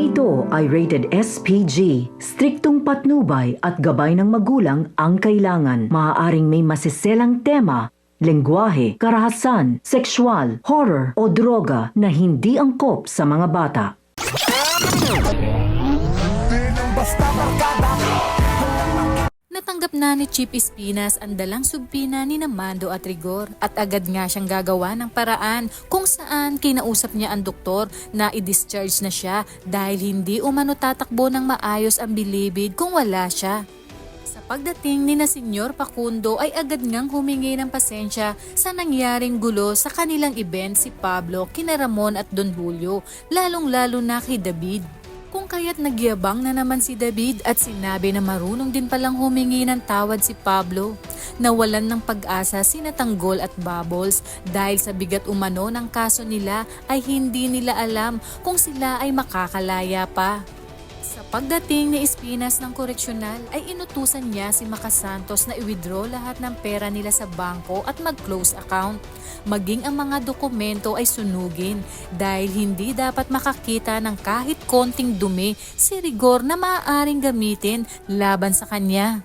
ito ay rated SPG. Striktong patnubay at gabay ng magulang ang kailangan. Maaaring may masiselang tema, lengguwahe, karahasan, sexual, horror o droga na hindi angkop sa mga bata. Natanggap na ni Chief Espinas ang dalang subpina ni Mando at Rigor at agad nga siyang gagawa ng paraan kung saan kinausap niya ang doktor na i-discharge na siya dahil hindi umano tatakbo ng maayos ang bilibid kung wala siya. Sa pagdating ni na Senyor Facundo ay agad ngang humingi ng pasensya sa nangyaring gulo sa kanilang event si Pablo, kina Ramon at Don Julio, lalong-lalo na kay David. Kung kaya't nagyabang na naman si David at sinabi na marunong din palang humingi ng tawad si Pablo. Nawalan ng pag-asa sina Tanggol at Bubbles dahil sa bigat umano ng kaso nila ay hindi nila alam kung sila ay makakalaya pa. Sa pagdating ni Espinas ng koreksyonal ay inutusan niya si Maca Santos na i-withdraw lahat ng pera nila sa bangko at mag-close account. Maging ang mga dokumento ay sunugin dahil hindi dapat makakita ng kahit konting dumi si Rigor na maaaring gamitin laban sa kanya.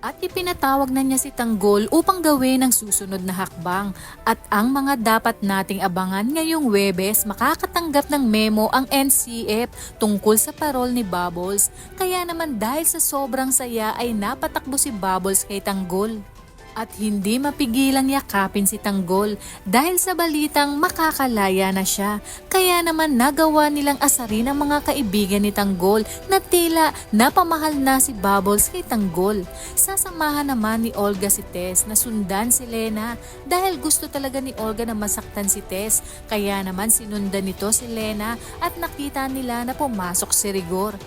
At ipinatawag na niya si Tanggol upang gawin ang susunod na hakbang. At ang mga dapat nating abangan ngayong Huwebes, makakatanggap ng memo ang NCF tungkol sa parol ni Bubbles. Kaya naman dahil sa sobrang saya ay napatakbo si Bubbles kay Tanggol. At hindi mapigilang yakapin si Tanggol dahil sa balitang makakalaya na siya. Kaya naman nagawa nilang asarin ang mga kaibigan ni Tanggol na tila napamahal na si Bubbles kay Tanggol. Sasamahan naman ni Olga si Tess na sundan si Lena dahil gusto talaga ni Olga na masaktan si Tess. Kaya naman sinundan nito si Lena at nakita nila na pumasok si Rigor.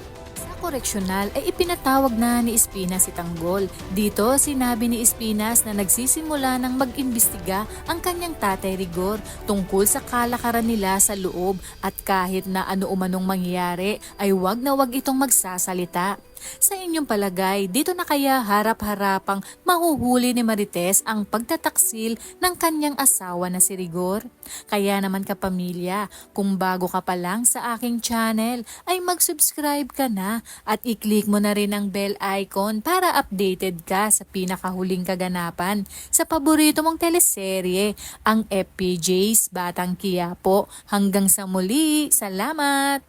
Koreksyonal ay ipinatawag na ni Espinas si Tanggol. Dito sinabi ni Espinas na nagsisimula ng mag-imbestiga ang kanyang tatay Rigor tungkol sa kalakaran nila sa loob at kahit na ano umanong mangyari ay wag na wag itong magsasalita. Sa inyong palagay, dito na kaya harap-harapang mahuhuli ni Marites ang pagtataksil ng kanyang asawa na si Rigor? Kaya naman kapamilya, kung bago ka pa lang sa aking channel, ay mag-subscribe ka na at i-click mo na rin ang bell icon para updated ka sa pinakahuling kaganapan sa paborito mong teleserye, ang FPJ's Batang Quiapo. Hanggang sa muli, salamat!